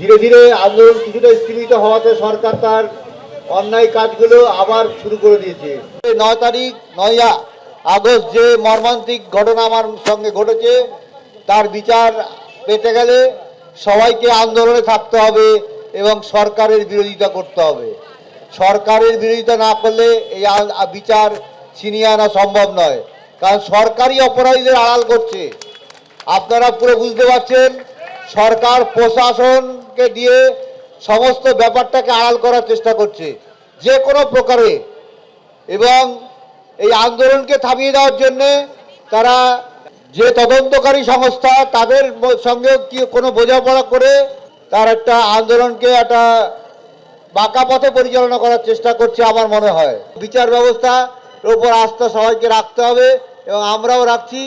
ধীরে ধীরে আন্দোলন কিছুটা স্থিমিত হওয়াতে সরকার তার অন্যায় কাজগুলো আবার শুরু করে দিয়েছে। 9 আগস্ট যে মর্মান্তিক ঘটনা আমার সঙ্গে ঘটেছে তার বিচার পেতে গেলে সবাইকে আন্দোলনে থাকতে হবে এবং সরকারের বিরোধিতা করতে হবে। সরকারের বিরোধিতা না করলে এই বিচার ছিনিয়ে আনা সম্ভব নয়, কারণ সরকারি অপরাধীদের আড়াল করছে। আপনারা পুরো বুঝতে পারছেন, সরকার প্রশাসনকে দিয়ে সমস্ত ব্যাপারটাকে আড়াল করার চেষ্টা করছে যে কোনো প্রকারে, এবং এই আন্দোলনকে থামিয়ে দেওয়ার জন্যে তারা যে তদন্তকারী সংস্থা তাদের সঙ্গে কি কোনো বোঝাপড়া করে তার একটা আন্দোলনকে একটা বাঁকা পথে পরিচালনা করার চেষ্টা করছে আমার মনে হয়। বিচার ব্যবস্থার উপর আস্থা সবাইকে রাখতে হবে এবং আমরাও রাখছি।